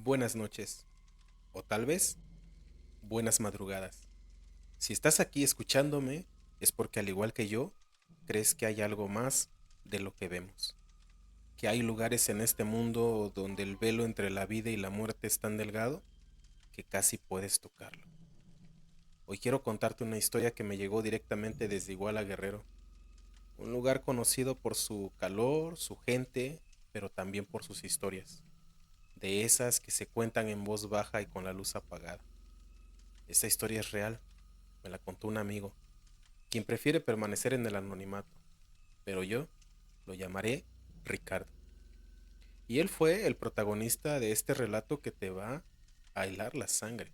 Buenas noches, o tal vez buenas madrugadas. Si estás aquí escuchándome, es porque al igual que yo, crees que hay algo más de lo que vemos. Que hay lugares en este mundo donde el velo entre la vida y la muerte es tan delgado que casi puedes tocarlo. Hoy quiero contarte una historia que me llegó directamente desde Iguala Guerrero, un lugar conocido por su calor, su gente, pero también por sus historias, de esas que se cuentan en voz baja y con la luz apagada. Esta historia es real, me la contó un amigo, quien prefiere permanecer en el anonimato, pero yo lo llamaré Ricardo. Y él fue el protagonista de este relato que te va a helar la sangre.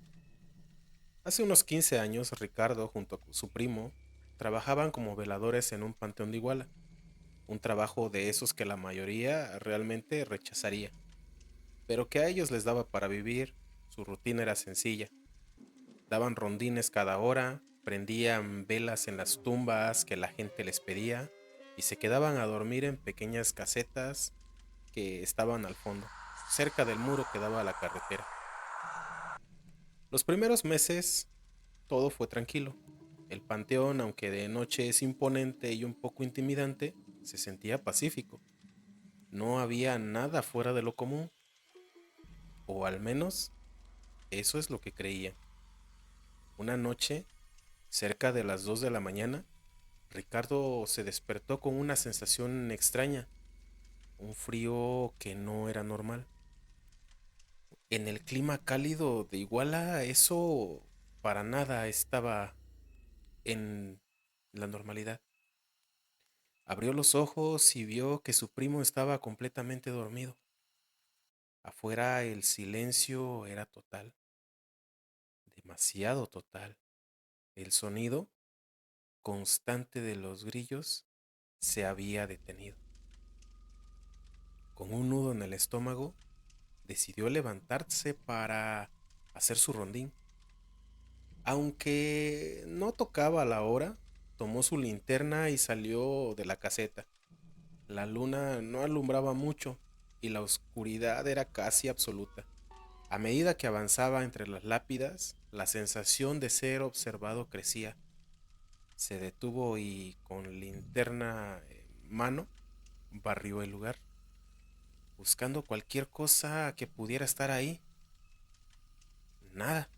Hace unos 15 años, Ricardo, junto con su primo, trabajaban como veladores en un panteón de Iguala, un trabajo de esos que la mayoría realmente rechazaría, pero que a ellos les daba para vivir. Su rutina era sencilla: daban rondines cada hora, prendían velas en las tumbas que la gente les pedía y se quedaban a dormir en pequeñas casetas que estaban al fondo, cerca del muro que daba a la carretera. Los primeros meses todo fue tranquilo. El panteón, aunque de noche es imponente y un poco intimidante, se sentía pacífico. No había nada fuera de lo común, o al menos eso es lo que creían. Una noche, cerca de las 2 de la mañana, Ricardo se despertó con una sensación extraña, un frío que no era normal. En el clima cálido de Iguala, eso para nada estaba en la normalidad. Abrió los ojos y vio que su primo estaba completamente dormido. Afuera el silencio era total, demasiado total. El sonido constante de los grillos se había detenido. Con un nudo en el estómago, decidió levantarse para hacer su rondín. Aunque no tocaba la hora, tomó su linterna y salió de la caseta. La luna no alumbraba mucho y la oscuridad era casi absoluta. A medida que avanzaba entre las lápidas, la sensación de ser observado crecía. Se detuvo y con linterna en mano barrió el lugar, buscando cualquier cosa que pudiera estar ahí. Nada,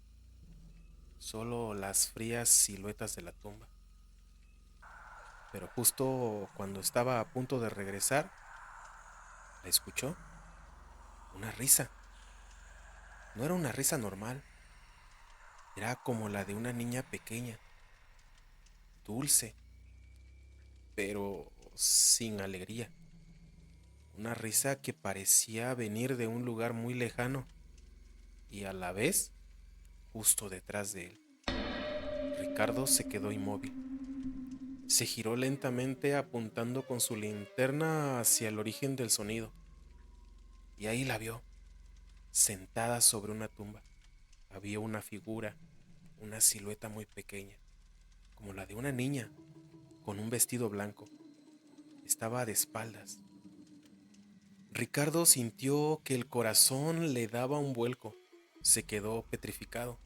solo las frías siluetas de la tumba. Pero justo cuando estaba a punto de regresar, la escuchó. Una risa. No era una risa normal, era como la de una niña pequeña, dulce, pero sin alegría. Una risa que parecía venir de un lugar muy lejano y a la vez justo detrás de él. Ricardo se quedó inmóvil. Se giró lentamente apuntando con su linterna hacia el origen del sonido. Y ahí la vio, sentada sobre una tumba. Había una figura, una silueta muy pequeña, como la de una niña, con un vestido blanco. Estaba de espaldas. Ricardo sintió que el corazón le daba un vuelco. Se quedó petrificado.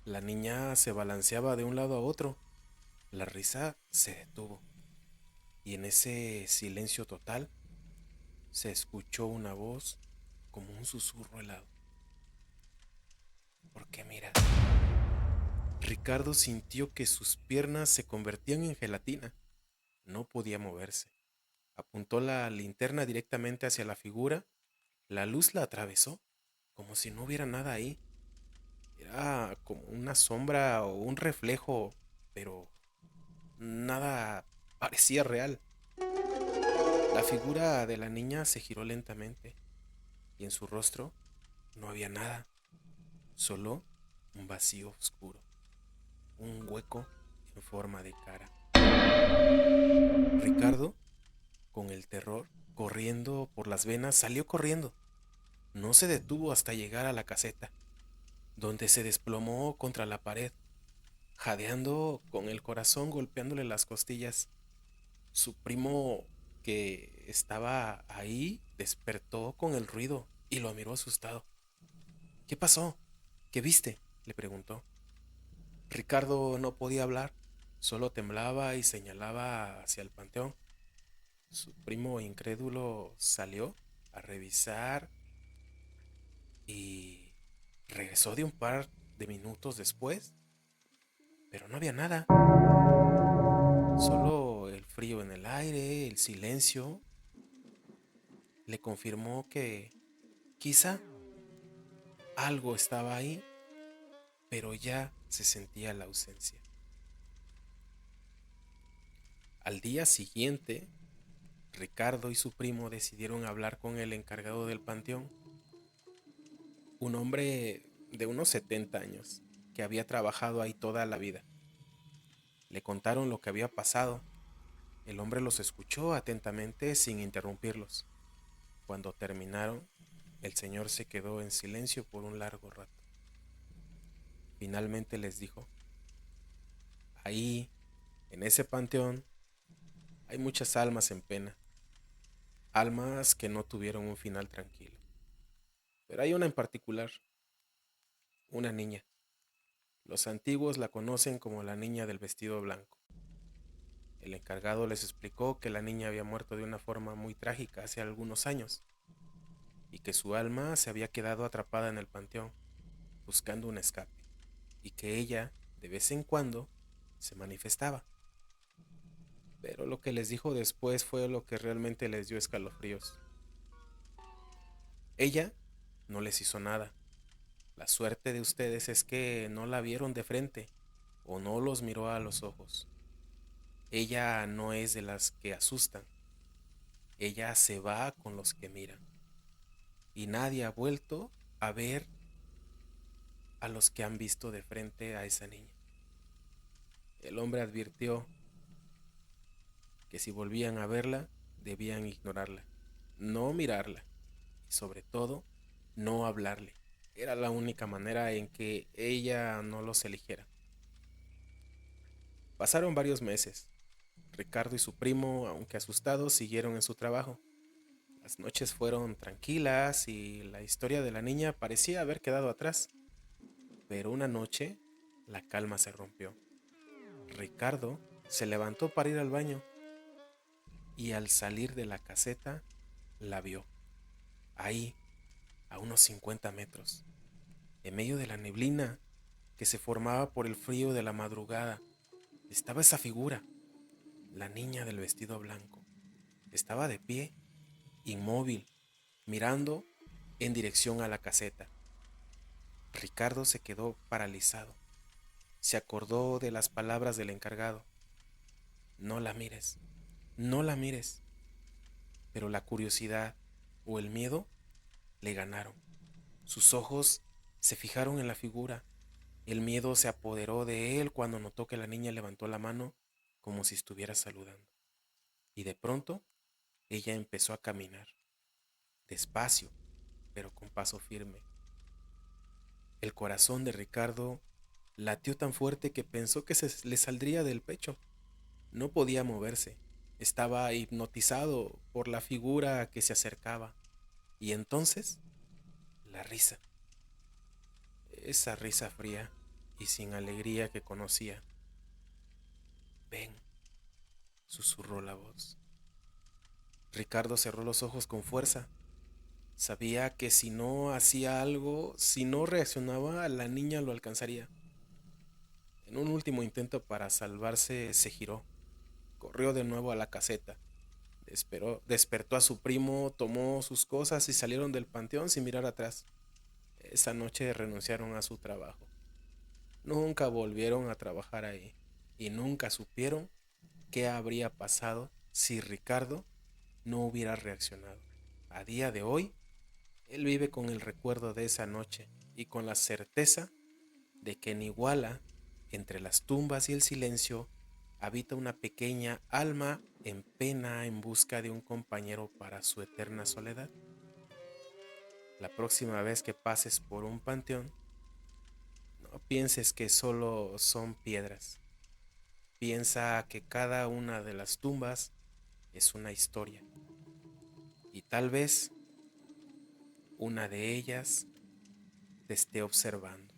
La niña se balanceaba de un lado a otro. La risa se detuvo. Y en ese silencio total se escuchó una voz como un susurro helado. ¿Por qué miras? Ricardo sintió que sus piernas se convertían en gelatina. No podía moverse. Apuntó la linterna directamente hacia la figura. La luz la atravesó, como si no hubiera nada ahí. Era como una sombra o un reflejo, pero nada parecía real. La figura de la niña se giró lentamente y en su rostro no había nada, solo un vacío oscuro, un hueco en forma de cara. Ricardo, con el terror corriendo por las venas, salió corriendo. No se detuvo hasta llegar a la caseta, donde se desplomó contra la pared, jadeando con el corazón golpeándole las costillas. Su primo, que estaba ahí, despertó con el ruido y lo miró asustado. ¿Qué pasó? ¿Qué viste?, le preguntó. Ricardo no podía hablar, solo temblaba y señalaba hacia el panteón. Su primo incrédulo salió a revisar y regresó de un par de minutos después, pero no había nada, solo el frío en el aire, el silencio. Le confirmó que quizá algo estaba ahí, pero ya se sentía la ausencia. Al día siguiente, Ricardo y su primo decidieron hablar con el encargado del panteón, un hombre de unos 70 años, que había trabajado ahí toda la vida. Le contaron lo que había pasado. El hombre los escuchó atentamente sin interrumpirlos. Cuando terminaron, el señor se quedó en silencio por un largo rato. Finalmente les dijo: ahí, en ese panteón, hay muchas almas en pena, almas que no tuvieron un final tranquilo. Pero hay una en particular, una niña. Los antiguos la conocen como la niña del vestido blanco. El encargado les explicó que la niña había muerto de una forma muy trágica hace algunos años y que su alma se había quedado atrapada en el panteón, buscando un escape, y que ella, de vez en cuando, se manifestaba. Pero lo que les dijo después fue lo que realmente les dio escalofríos. Ella no les hizo nada. La suerte de ustedes es que no la vieron de frente o no los miró a los ojos. Ella no es de las que asustan. Ella se va con los que miran. Y nadie ha vuelto a ver a los que han visto de frente a esa niña. El hombre advirtió que si volvían a verla, debían ignorarla, no mirarla y sobre todo no hablarle. Era la única manera en que ella no los eligiera. Pasaron varios meses. Ricardo y su primo, aunque asustados, siguieron en su trabajo. Las noches fueron tranquilas y la historia de la niña parecía haber quedado atrás. Pero una noche, la calma se rompió. Ricardo se levantó para ir al baño y al salir de la caseta la vio, ahí, a unos 50 metros, en medio de la neblina que se formaba por el frío de la madrugada. Estaba esa figura, la niña del vestido blanco. Estaba de pie, inmóvil, mirando en dirección a la caseta. Ricardo se quedó paralizado. Se acordó de las palabras del encargado: no la mires, no la mires. Pero la curiosidad o el miedo le ganaron. Sus ojos se fijaron en la figura. El miedo se apoderó de él cuando notó que la niña levantó la mano como si estuviera saludando. Y de pronto ella empezó a caminar, despacio, pero con paso firme. El corazón de Ricardo latió tan fuerte que pensó que se le saldría del pecho. No podía moverse. Estaba hipnotizado por la figura que se acercaba. Y entonces, la risa. Esa risa fría y sin alegría que conocía. Ven, susurró la voz. Ricardo cerró los ojos con fuerza. Sabía que si no hacía algo, si no reaccionaba, la niña lo alcanzaría. En un último intento para salvarse, se giró. Corrió de nuevo a la caseta. Despertó a su primo, tomó sus cosas y salieron del panteón sin mirar atrás. Esa noche renunciaron a su trabajo. Nunca volvieron a trabajar ahí y nunca supieron qué habría pasado si Ricardo no hubiera reaccionado. A día de hoy, él vive con el recuerdo de esa noche y con la certeza de que en Iguala, entre las tumbas y el silencio, habita una pequeña alma en pena en busca de un compañero para su eterna soledad. La próxima vez que pases por un panteón, no pienses que solo son piedras. Piensa que cada una de las tumbas es una historia y tal vez una de ellas te esté observando.